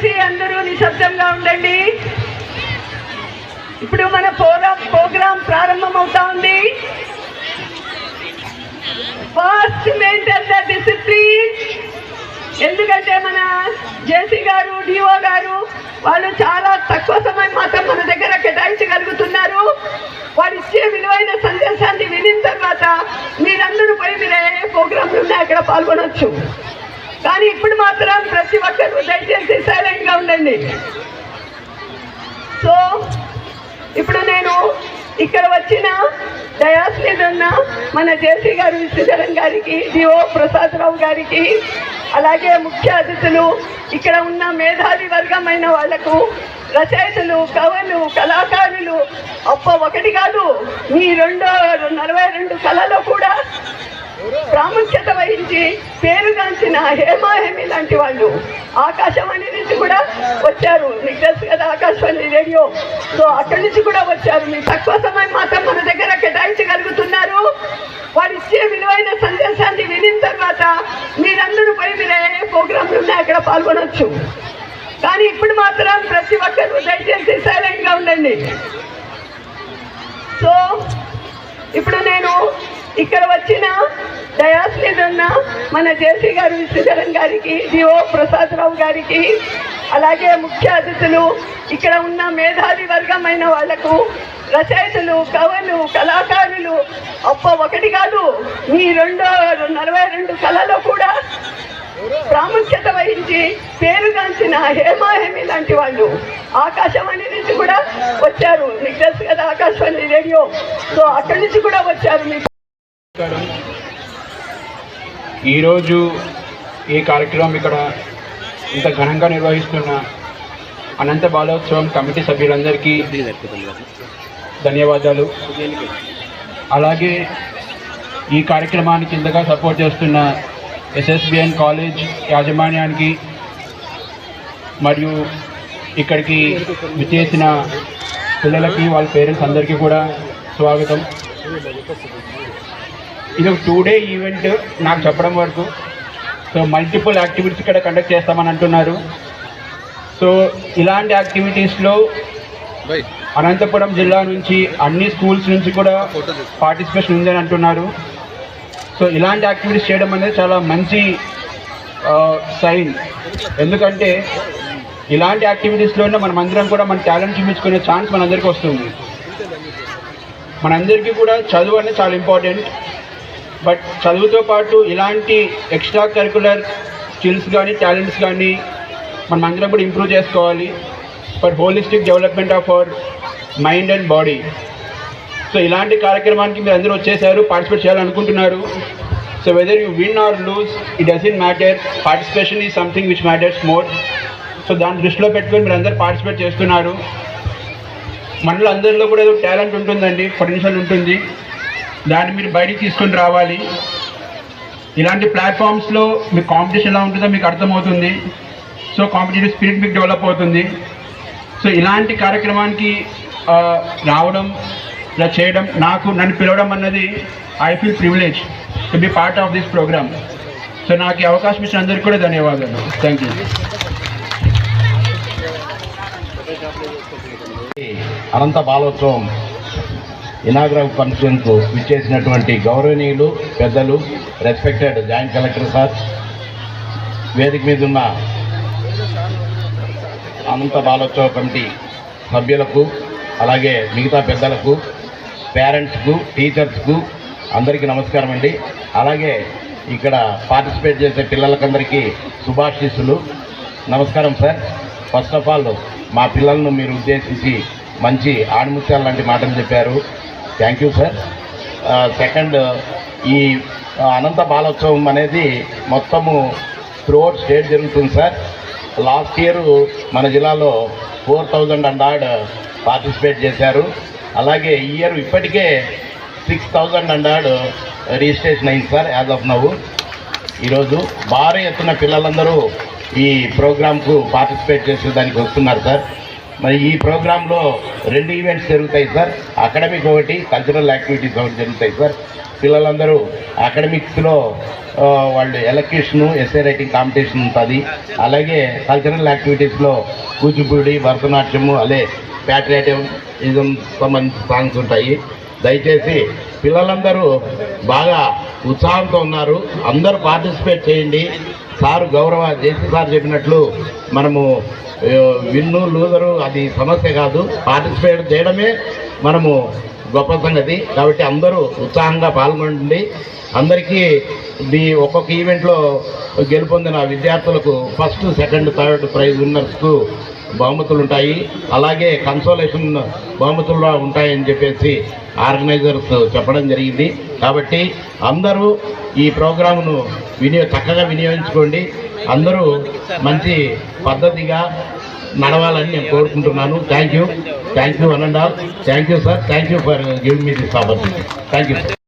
దయచేసి అందరూ నిశ్శబ్దంగా ఉండండి. ఇప్పుడు మన ప్రోగ్రాం ప్రారంభం అవుతా ఉంది. First maintain the discipline. ఎందుకంటే మన జేసీ గారు, డిఓ గారు వాళ్ళు చాలా తక్కువ సమయం మాత్రం మన దగ్గర కేటాయించగలుగుతున్నారు. వాడు ఇచ్చే విలువైన సందేశాన్ని వినిన తర్వాత మీరందరూ పోయి మీరు ఏ ప్రోగ్రాంలు ఉన్నాయి అక్కడ పాల్గొనవచ్చు. కానీ ఇప్పుడు మాత్రం ప్రతి ఒక్కరు దయచేసి సైలెంట్గా ఉండండి. సో ఇప్పుడు నేను ఇక్కడ వచ్చిన డయాస్ మీద ఉన్న మన జేసీ గారు, శ్రీధరన్ గారికి, డిఓ ప్రసాదరావు గారికి, అలాగే ముఖ్య అతిథులు, ఇక్కడ ఉన్న మేధావి వర్గమైన వాళ్లకు, రచయితలు, కవులు, కళాకారులు, ఒకటి కాదు మీ 42 కళలో కూడా ప్రాముఖ్యత వహించి పేరుగాంచిన హేమాహేమి లాంటి వాళ్ళు ఆకాశవాణి నుంచి కూడా వచ్చారు. మీకు తెలుసు కదా ఆకాశవాణి రేడియో. సో అక్కడి నుంచి కూడా వచ్చారు. మీ తక్కువ సమయం మాత్రం మన దగ్గర కేటాయించగలుగుతున్నారు. వాడు ఇచ్చే విలువైన సందేశాన్ని వినిన తర్వాత మీరందరూ పోయి మీరు ఏ ప్రోగ్రాంలు ఉన్నాయి అక్కడ పాల్గొనవచ్చు. కానీ ఇప్పుడు మాత్రం ప్రతి ఒక్కరు దయచేసి సైలెంట్గా ఉండండి. సో ఇప్పుడు నేను ఇక్కడ వచ్చిన డయాస్ మీద ఉన్న మన జేసీ గారు, శ్రీధరన్ గారికి, డిఓ ప్రసాదరావు గారికి, అలాగే ముఖ్య అతిథులు, ఇక్కడ ఉన్న మేధావి వర్గమైన వాళ్లకు, రచయితలు, కవులు, కళాకారులు, ఒకటి కాదు మీ 42 కళలో కూడా ప్రాముఖ్యత వహించి పేరుగాంచిన హేమాహేమి లాంటి వాళ్ళు ఆకాశవాణి నుంచి కూడా వచ్చారు. మీకు తెలుసు కదా ఆకాశవాణి రేడియో. సో అక్కడి నుంచి కూడా వచ్చారు. మీకు ఈరోజు ఈ కార్యక్రమం ఇక్కడ ఇంత ఘనంగా నిర్వహిస్తున్న అనంత బాలోత్సవం కమిటీ సభ్యులందరికీ ధన్యవాదాలు. అలాగే ఈ కార్యక్రమానికి ఇంతగా సపోర్ట్ చేస్తున్న ఎస్ఎస్బిఎన్ కాలేజ్ యాజమాన్యానికి మరియు ఇక్కడికి విచ్చేసిన పిల్లలకి, వాళ్ళ పేరెంట్స్ అందరికీ కూడా స్వాగతం. ఇది ఒక 2 డే ఈవెంట్ నాకు చెప్పడం వరకు. సో మల్టిపుల్ యాక్టివిటీస్ ఇక్కడ కండక్ట్ చేస్తామని అంటున్నారు. సో ఇలాంటి యాక్టివిటీస్లో అనంతపురం జిల్లా నుంచి అన్ని స్కూల్స్ నుంచి కూడా పార్టిసిపేషన్ ఉందని అంటున్నారు. సో ఇలాంటి యాక్టివిటీస్ చేయడం అనేది చాలా మంచి సైన్. ఎందుకంటే ఇలాంటి యాక్టివిటీస్లోనే మనమందరం కూడా మన టాలెంట్ చూపించుకునే ఛాన్స్ మనందరికీ వస్తుంది. మనందరికీ కూడా చదువు అనేది చాలా ఇంపార్టెంట్. బట్ చదువుతో పాటు ఇలాంటి ఎక్స్ట్రా కరికులర్ స్కిల్స్ కానీ, టాలెంట్స్ కానీ మనం అందరం కూడా ఇంప్రూవ్ చేసుకోవాలి for holistic development of our mind and body. So ఇలాంటి కార్యక్రమానికి మీరు అందరూ వచ్చేసారు, పార్టిసిపేట్ చేయాలనుకుంటున్నారు. So whether you win or lose, it doesn't matter. Participation is something which matters more. So దాన్ని దృష్టిలో పెట్టుకొని మీరు అందరూ పార్టిసిపేట్ చేస్తున్నారు. మనలో అందరిలో కూడా ఏదో టాలెంట్ ఉంటుందండి, పొటెన్షియల్ ఉంటుంది. దాన్ని మీరు బయటికి తీసుకొని రావాలి. ఇలాంటి ప్లాట్ఫామ్స్లో మీకు కాంపిటీషన్ ఎలా ఉంటుందో మీకు అర్థమవుతుంది. సో కాంపిటేటివ్ స్పిరిట్ మీకు డెవలప్ అవుతుంది. సో ఇలాంటి కార్యక్రమానికి రావడం, ఇలా చేయడం, నన్ను పిలవడం అన్నది I feel privilege to be part of this programme. So నాకు ఈ అవకాశం ఇచ్చిన అందరికీ కూడా ధన్యవాదాలు. Thank you. Anantha Balotsavam inaugural ఫంక్షన్కు విచ్చేసినటువంటి గౌరవనీయులు, పెద్దలు, రెస్పెక్టెడ్ జాయింట్ కలెక్టర్ సార్, వేదిక మీద ఉన్న అనంత బాలోత్సవ కమిటీ సభ్యులకు, అలాగే మిగతా పెద్దలకు, పేరెంట్స్కు, టీచర్స్కు అందరికీ నమస్కారం అండి. అలాగే ఇక్కడ పార్టిసిపేట్ చేసే పిల్లలకందరికీ శుభాశీస్సులు. నమస్కారం సార్. ఫస్ట్ ఆఫ్ ఆల్ మా పిల్లలను మీరు ఉద్దేశించి మంచి ఆణిముత్యాలు లాంటి మాటలు చెప్పారు. Thank you sir. సెకండ్, ఈ అనంత బాలోత్సవం అనేది మొత్తము త్రూఅవుట్ స్టేట్ జరుగుతుంది సార్. లాస్ట్ ఇయర్ మన జిల్లాలో 4000 and odd పార్టిసిపేట్ చేశారు. అలాగే ఈ ఇయర్ ఇప్పటికే 6000 and odd రిజిస్ట్రేషన్ అయింది సార్ యాజ్ ఆఫ్ నవ్. ఈరోజు భారీ ఎత్తున పిల్లలందరూ ఈ ప్రోగ్రామ్కు పార్టిసిపేట్ చేసేదానికి వస్తున్నారు సార్. మరి ఈ ప్రోగ్రాంలో 2 ఈవెంట్స్ జరుగుతాయి సార్. అకాడమిక్ ఒకటి, కల్చరల్ యాక్టివిటీస్ ఒకటి జరుగుతాయి సార్. పిల్లలందరూ అకాడమిక్స్లో వాళ్ళు ఎలక్యూషను, ఎస్ఏ రైటింగ్ కాంపిటీషన్ ఉంటుంది. అలాగే కల్చరల్ యాక్టివిటీస్లో కూచిపూడి, భరతనాట్యము, ప్యాట్రియాటిజం సంబంధించిన సాంగ్స్ ఉంటాయి. దయచేసి పిల్లలందరూ బాగా ఉత్సాహంతో ఉన్నారు. అందరూ పార్టిసిపేట్ చేయండి. సార్ జేసీ సార్ చెప్పినట్లు మనము విన్ను లూజరు అది సమస్య కాదు, పార్టిసిపేట్ చేయడమే మనము గొప్ప సంగతి. కాబట్టి అందరూ ఉత్సాహంగా పాల్గొనండి. అందరికీ ఒక్కొక్క ఈవెంట్లో గెలుపొందిన విద్యార్థులకు ఫస్ట్, సెకండ్, థర్డ్ ప్రైజ్ విన్నర్స్కు బహుమతులు ఉంటాయి. అలాగే కన్సోలేషన్ బహుమతులు ఉంటాయని చెప్పేసి ఆర్గనైజర్స్ చెప్పడం జరిగింది. కాబట్టి అందరూ ఈ ప్రోగ్రామును చక్కగా వినియోగించుకోండి. అందరూ మంచి పద్ధతిగా నడవాలని నేను కోరుకుంటున్నాను. Thank you one and all. Thank you sir. Thank you for giving me this opportunity. Thank you sir.